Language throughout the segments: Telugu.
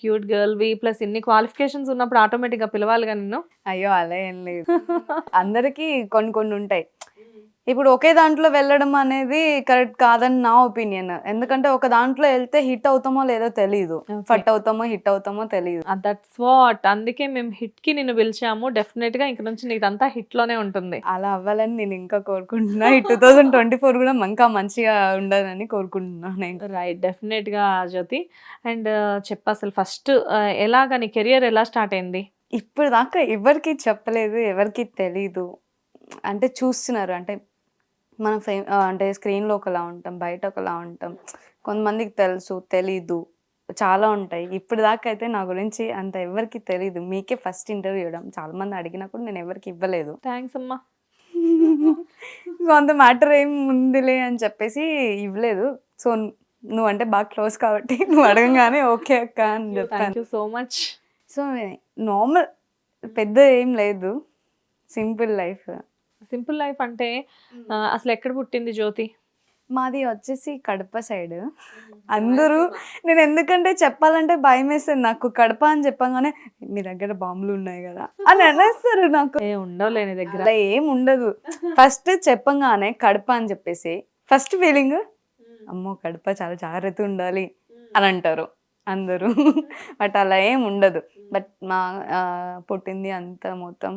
క్యూట్ గర్ల్వి ప్లస్ ఇన్ని క్వాలిఫికేషన్స్ ఉన్నప్పుడు ఆటోమేటిక్గా పిలవాలిగా నిన్ను. అయ్యో అలా ఏం లేదు. అందరికీ కొన్ని కొన్ని ఉంటాయి. ఇప్పుడు ఒకే దాంట్లో వెళ్ళడం అనేది కరెక్ట్ కాదని నా ఒపీనియన్. ఎందుకంటే ఒక దాంట్లో వెళ్తే హిట్ అవుతామో లేదో తెలీదు, ఫట్ అవుతామో హిట్ అవుతామో తెలీదు. దట్స్ వాట్, అందుకే మేము హిట్ కి నిన్ను పిలిచాము. డెఫినెట్ గా ఇంక నుంచి నీదంతా హిట్ లోనే ఉంటుంది. అలా అవ్వాలని నేను ఇంకా కోరుకుంటున్నా. ఈ 2024 కూడా ఇంకా మంచిగా ఉండాలని కోరుకుంటున్నాను నేను. రైట్, డెఫినెట్ గా జ్యోతి. అండ్ చెప్పు అసలు ఫస్ట్ ఎలాగా నీ కెరియర్ ఎలా స్టార్ట్ అయింది? ఇప్పుడు దాకా ఎవరికి చెప్పలేదు, ఎవరికి తెలీదు. అంటే చూస్తున్నారు, అంటే మన అంటే స్క్రీన్లో ఒకలా ఉంటాం, బయట ఒకలా ఉంటాం. కొంతమందికి తెలుసు, తెలీదు, చాలా ఉంటాయి. ఇప్పుడు దాకా అయితే నా గురించి అంత ఎవరికి తెలీదు. మీకే ఫస్ట్ ఇంటర్వ్యూ ఇవ్వడం. చాలా మంది అడిగినా కూడా నేను ఎవరికి ఇవ్వలేదు. థ్యాంక్స్ అమ్మా. సో అంత మ్యాటర్ ఏం ఉందిలే అని చెప్పేసి ఇవ్వలేదు. సో నువ్వు అంటే బాగా క్లోజ్ కాబట్టి నువ్వు అడగంగానే ఓకే అక్క అని చెప్పాను. Thank you so much. So normal, పెద్ద ఏం లేదు, సింపుల్ లైఫ్. సింపుల్ లైఫ్ అంటే అసలు ఎక్కడ పుట్టింది జ్యోతి? మాది వచ్చేసి కడప సైడ్. అందరూ, నేను ఎందుకంటే చెప్పాలంటే భయం వేస్తుంది నాకు. కడప అని చెప్పగానే మీ దగ్గర బాంబులు ఉన్నాయి కదా అని అనేస్తారు. నాకు ఉండవులే నీ దగ్గర, అలా ఏం ఉండదు. ఫస్ట్ చెప్పగానే కడప అని చెప్పేసి ఫస్ట్ ఫీలింగ్, అమ్మో కడప చాలా జాగ్రత్త ఉండాలి అని అంటారు అందరూ. బట్ అలా ఏం ఉండదు. బట్ మా పుట్టింది అంతా మొత్తం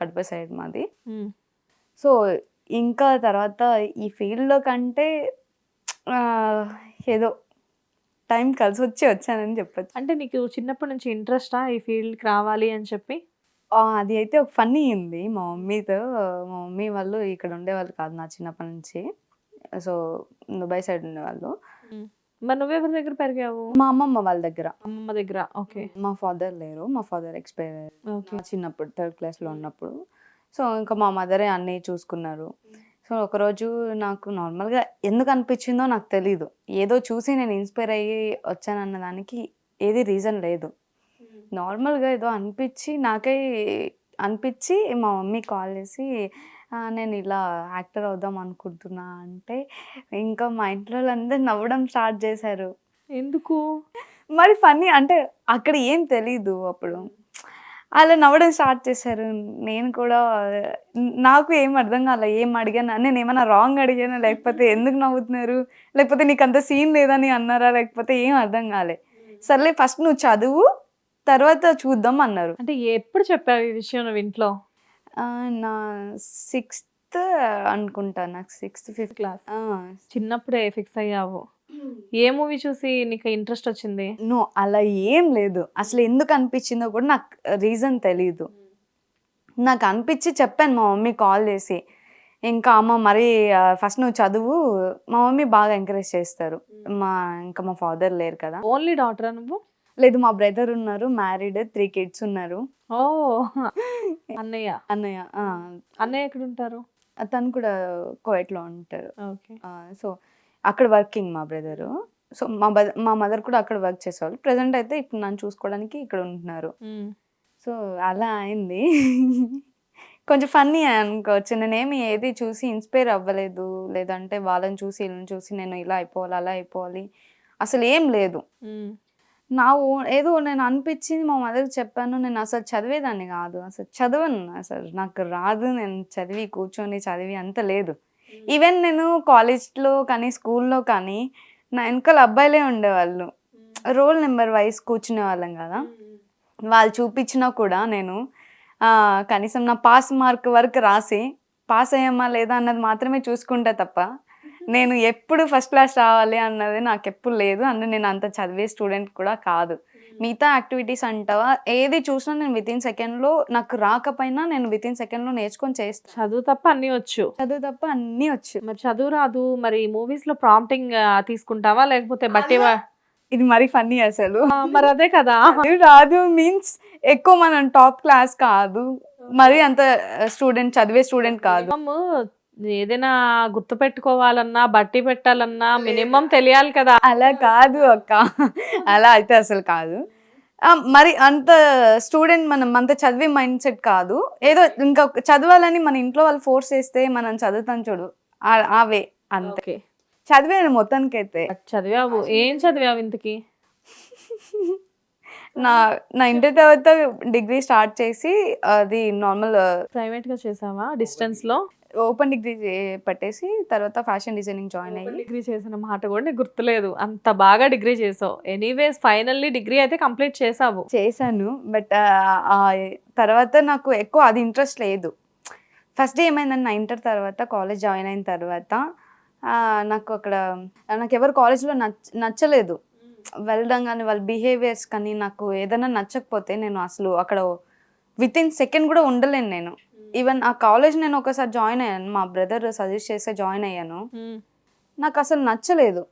కడప సైడ్ మాది. సో ఇంకా తర్వాత ఈ ఫీల్డ్లో కంటే ఏదో టైం కలిసి వచ్చానని చెప్పచ్చు. అంటే నీకు చిన్నప్పటి నుంచి ఇంట్రెస్టా ఈ ఫీల్డ్కి రావాలి అని చెప్పి? అది అయితే ఒక ఫన్నీ ఉంది మా మమ్మీతో. మా మమ్మీ వాళ్ళు ఇక్కడ ఉండేవాళ్ళు కాదు నా చిన్నప్పటి నుంచి. సో దుబాయ్ సైడ్ ఉండేవాళ్ళు. మరి నువ్వెవరి దగ్గర పెరిగావు? మా అమ్మమ్మ వాళ్ళ దగ్గర. అమ్మమ్మ దగ్గర. ఓకే. మా ఫాదర్ లేరు, మా ఫాదర్ ఎక్స్పైర్ చిన్నప్పుడు 3rd క్లాస్లో ఉన్నప్పుడు. సో ఇంకా మా మదరే అన్నీ చూసుకున్నారు. సో ఒకరోజు నాకు నార్మల్గా ఎందుకు అనిపించిందో నాకు తెలీదు. ఏదో చూసి నేను ఇన్స్పైర్ అయ్యి వచ్చానన్న దానికి ఏది రీజన్ లేదు. నార్మల్గా ఏదో నాకే అనిపించి మా మమ్మీ కాల్ చేసి నేను ఇలా యాక్టర్ అవుదాం అనుకుంటున్నా అంటే ఇంకా మా ఇంట్లో అందరూ నవ్వడం స్టార్ట్ చేశారు. ఎందుకు మరి ఫన్నీ అంటే అక్కడ ఏం తెలీదు అప్పుడు. అలా నవ్వడం స్టార్ట్ చేశారు. నేను కూడా నాకు ఏం అర్థం కాలే. ఏం అడిగాను, నేను ఏమైనా రాంగ్ అడిగానా, లేకపోతే ఎందుకు నవ్వుతున్నారు, లేకపోతే నీకు అంత సీన్ లేదని అన్నారా, లేకపోతే ఏం అర్థం కాలే. సర్లే ఫస్ట్ నువ్వు చదువు తర్వాత చూద్దాం అన్నారు. అంటే ఎప్పుడు చెప్పావు ఈ విషయం నువ్వు ఇంట్లో? నా 6th అనుకుంటా, నాకు 6th 5th క్లాస్. చిన్నప్పుడే ఫిక్స్ అయ్యావు. ఏ మూవీ చూసి నీకు ఇంట్రెస్ట్ వచ్చింది? నో అలా ఏం లేదు. అసలు ఎందుకు అనిపించిందో కూడా నాకు రీజన్ తెలీదు. నాకు అనిపించి చెప్పాను మా మమ్మీ కాల్ చేసి. ఇంకా అమ్మ మరి ఫస్ట్ నువ్వు చదువు. మా మమ్మీ బాగా ఎంకరేజ్ చేస్తారు. ఇంకా మా ఫాదర్ లేరు కదా. ఓన్లీ డాటరా నువ్వు? లేదు, మా బ్రదర్ ఉన్నారు, మ్యారీడ్, 3 kids ఉన్నారు. ఓ అన్నయ్య. అన్నయ్య ఎక్కడ ఉంటారు? తను కూడా కువైట్లో ఉంటారు. ఓకే. సో అక్కడ వర్కింగ్ మా బ్రదరు. సో మా మదర్ కూడా అక్కడ వర్క్ చేసేవాళ్ళు. ప్రెసెంట్ అయితే ఇప్పుడు నన్ను చూసుకోవడానికి ఇక్కడ ఉంటున్నారు. సో అలా అయింది. కొంచెం ఫన్నీ అనుకోవచ్చు. నేనేమి ఏది చూసి ఇన్స్పైర్ అవ్వలేదు, లేదంటే వాళ్ళని చూసి వీళ్ళని చూసి నేను ఇలా అయిపోవాలి అలా అయిపోవాలి అసలు ఏం లేదు. ఏదో నేను అనిపించింది మా మదర్కి చెప్పాను. నేను అసలు చదివేదాన్ని కాదు, అసలు చదవను, అసలు నాకు రాదు. నేను కూర్చొని చదివి అంత లేదు. ఈవెన్ నేను కాలేజ్లో కానీ స్కూల్లో కానీ నా వెనకాల అబ్బాయిలే ఉండేవాళ్ళు. రోల్ నెంబర్ వైజ్ కూర్చునే వాళ్ళం కదా. వాళ్ళు చూపించినా కూడా నేను కనీసం నా పాస్ మార్క్ వరకు రాసి పాస్ అయ్యామా లేదా అన్నది మాత్రమే చూసుకుంటా తప్ప నేను ఎప్పుడు ఫస్ట్ క్లాస్ రావాలి అన్నది నాకు ఎప్పుడు లేదు. అంటే నేను అంత చదివే స్టూడెంట్ కూడా కాదు. మిగతా యాక్టివిటీస్ అంటావా ఏది చూసినా నేను వితిన్ సెకండ్లో, నాకు రాకపోయినా నేను వితిన్ సెకండ్లో నేర్చుకొని చేస్తాను. చదువు తప్ప అన్నీ వచ్చు. మరి చదువు రాదు, మరి మూవీస్లో ప్రాంప్టింగ్ తీసుకుంటావా లేకపోతే బట్టేవా? ఇది మరి ఫన్నీ అసలు. మరి అదే కదా, రాదు మీన్స్ ఎక్కువ మనం టాప్ క్లాస్ కాదు, మరి అంత చదివే స్టూడెంట్ కాదు. ఏదైనా గుర్తు పెట్టుకోవాలన్నా బట్టి పెట్టాలన్నా మినిమం తెలియాలి కదా. అలా కాదు అక్క, అలా అయితే అసలు కాదు. మరి అంత స్టూడెంట్ మనం అంత చదివే మైండ్ సెట్ కాదు. ఏదో ఇంకా చదవాలని మన ఇంట్లో వాళ్ళు ఫోర్స్ చేస్తే మనం చదువుతాం చూడు, అవే అంతే. చదివాను మొత్తానికైతే. చదివావు? ఏం చదివావు ఇంతకి? నా నా ఇంటర్ తర్వాత డిగ్రీ స్టార్ట్ చేసి అది నార్మల్ ప్రైవేట్ గా చేసావా డిస్టెన్స్ లో? ఓపెన్ డిగ్రీ పట్టేసి తర్వాత ఫ్యాషన్ డిజైనింగ్ జాయిన్ అయ్యి డిగ్రీ చేసిన మాట కూడా నీకు గుర్తులేదు, అంత బాగా డిగ్రీ చేసావు. ఎనీవేస్ ఫైనల్లీ డిగ్రీ అయితే కంప్లీట్ చేసావు. చేశాను. బట్ తర్వాత నాకు ఎక్కువ అది ఇంట్రెస్ట్ లేదు. ఫస్ట్ డే ఏమైందంటే నా ఇంటర్ తర్వాత కాలేజ్ జాయిన్ అయిన తర్వాత నాకు అక్కడ నాకు ఎవరు కాలేజ్లో నచ్చలేదు. వెళ్ళడం కానీ వాళ్ళ బిహేవియర్స్ కానీ నాకు ఏదైనా నచ్చకపోతే నేను అసలు అక్కడ విత్ ఇన్ సెకండ్ కూడా ఉండలేను నేను. ఈవెన్ ఆ కాలేజ్ నేను ఒకసారి జాయిన్ అయ్యాను, మా బ్రదర్ సజెస్ట్ చేస్తే జాయిన్ అయ్యాను. నాకు అసలు నచ్చలేదు.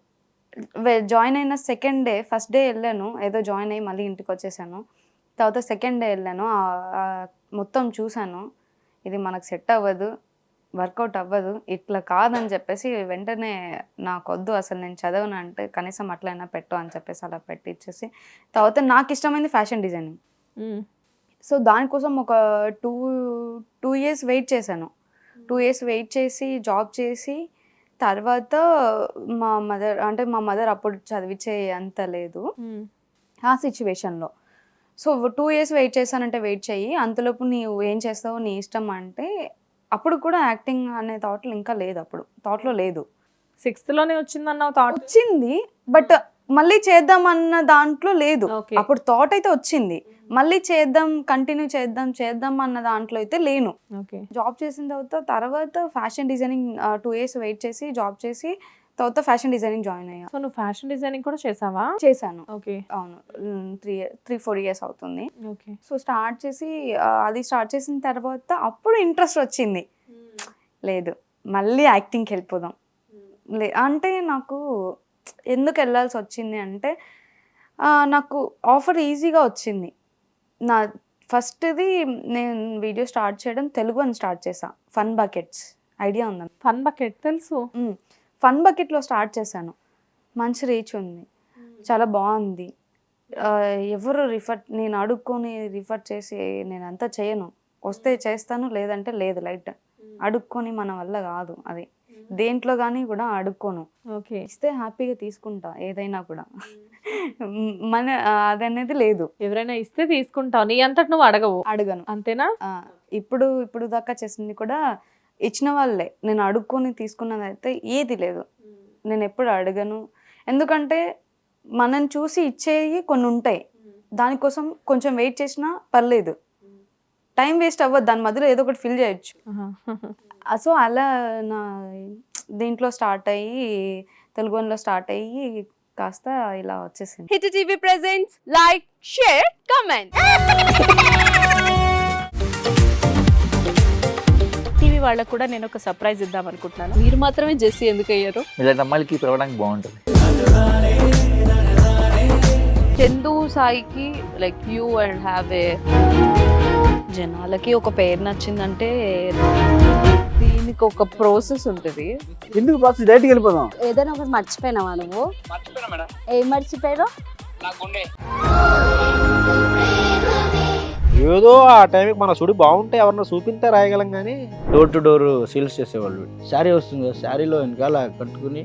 జాయిన్ అయిన సెకండ్ డే, ఫస్ట్ డే వెళ్ళాను ఏదో జాయిన్ అయ్యి మళ్ళీ ఇంటికి వచ్చేసాను. తర్వాత సెకండ్ డే వెళ్ళాను, మొత్తం చూశాను, ఇది మనకు సెట్ అవ్వదు, వర్కౌట్ అవ్వదు, ఇట్లా కాదని చెప్పేసి వెంటనే నాకు వద్దు అసలు నేను చదవను అంటే కనీసం అట్లయినా పెట్టు అని చెప్పేసి అలా పెట్టిచ్చేసి తర్వాత నాకు ఇష్టమైంది ఫ్యాషన్ డిజైనింగ్. సో దానికోసం ఒక టూ ఇయర్స్ వెయిట్ చేశాను. 2 years వెయిట్ చేసి జాబ్ చేసి తర్వాత మా మదర్ అప్పుడు చదివించే అంత లేదు ఆ సిచ్యువేషన్లో. సో 2 years వెయిట్ చేశానంటే వెయిట్ చెయ్యి, అంతలోపు నీవు ఏం చేస్తావో నీ ఇష్టం అంటే అప్పుడు కూడా యాక్టింగ్ అనే థాట్లో ఇంకా లేదు, అప్పుడు థాట్లో లేదు. 6th లోనే వచ్చిందన్నావు థాట్? వచ్చింది బట్ మళ్ళీ చేద్దాం అన్న దాంట్లో లేదు. Okay. అప్పుడు థాట్ అయితే వచ్చింది, మళ్ళీ చేద్దాం కంటిన్యూ చేద్దాం అన్న దాంట్లో అయితే లేను. ఓకే. జాబ్ చేసిన తర్వాత ఫ్యాషన్ డిజైనింగ్ 2 years వెయిట్ చేసి జాబ్ చేసి తర్వాత ఫ్యాషన్ డిజైనింగ్ జాయిన్ అయ్యా. సో నువ్వు ఫ్యాషన్ డిజైనింగ్ కూడా చేసావా? చేశాను. ఓకే. అవును, 3-4 years అవుతుంది. ఓకే. సో స్టార్ట్ చేసి అది స్టార్ట్ చేసిన తర్వాత అప్పుడు ఇంట్రెస్ట్ వచ్చింది, లేదు మళ్ళీ యాక్టింగ్కి వెళ్ళిపోదాం. అంటే నాకు ఎందుకు వెళ్ళాల్సి వచ్చింది అంటే నాకు ఆఫర్ ఈజీగా వచ్చింది. నా ఫస్ట్ది నేను వీడియో స్టార్ట్ చేయడం తెలుగు అని స్టార్ట్ చేసా, ఫన్ బకెట్స్ ఐడియా ఉందా? ఫన్ బకెట్ తెలుసు. ఫన్ బకెట్లో స్టార్ట్ చేశాను, మంచి రీచ్ ఉంది, చాలా బాగుంది. ఎవరు నేను అడుక్కొని రిఫర్ చేసి నేను అంతా చేయను, వస్తే చేస్తాను లేదంటే లేదు, లైట్ అడుక్కొని మన వల్ల కాదు అది, దేంట్లో కానీ కూడా అడుక్కోను. ఓకే. ఇస్తే హ్యాపీగా తీసుకుంటా ఏదైనా కూడా, మన అదనేది లేదు. ఎవరైనా ఇస్తే తీసుకుంటావు, నీ అంతటి నువ్వు అడగవు? అడగను. అంతేనా? ఇప్పుడు దాకా చేసింది కూడా ఇచ్చిన వాళ్ళే, నేను అడుక్కొని తీసుకున్నది అయితే ఏది లేదు. నేను ఎప్పుడు అడగను, ఎందుకంటే మనం చూసి ఇచ్చేవి కొన్ని ఉంటాయి, దానికోసం కొంచెం వెయిట్ చేసినా పర్లేదు, టైం వేస్ట్ అవ్వదు, దాని మధ్యలో ఏదో ఒకటి ఫిల్ చేయొచ్చు. సో అలా నా దీంట్లో స్టార్ట్ అయ్యి తెలుగులో స్టార్ట్ అయ్యి కాస్త ఇలా వచ్చేసింది. Hit TV presents like, share, comment. TV వాళ్ళకు కూడా నేను ఒక సర్ప్రైజ్ ఇద్దాం అనుకుంటున్నాను. మీరు మాత్రమే జెస్సీ ఎందుకు అయ్యారు? ఇలాంటి అమ్మాయిలకి పిలవడానికి బాగుంటుంది. చందు సాయికి like you and have a, జనాలకి ఒక పేరు నచ్చిందంటే దీనికి ఒక ప్రాసెస్ ఉంటుంది. ఎందుకు ప్రాసెస్ డైరెక్ట్కి వెళ్ళిపోదాం. ఏదైనా ఒకటి మర్చిపోయినావా నువ్వు? ఏం మర్చిపోయావు? ఏదో ఆ టైంకి మన సుడి బాగుంటే ఎవరన్నా చూపిస్తే రాయగలం కానీ డోర్ టు డోర్ సేల్స్ చేసేవాళ్ళు. శారీ వస్తుంది, శారీలో వెనకాల కట్టుకుని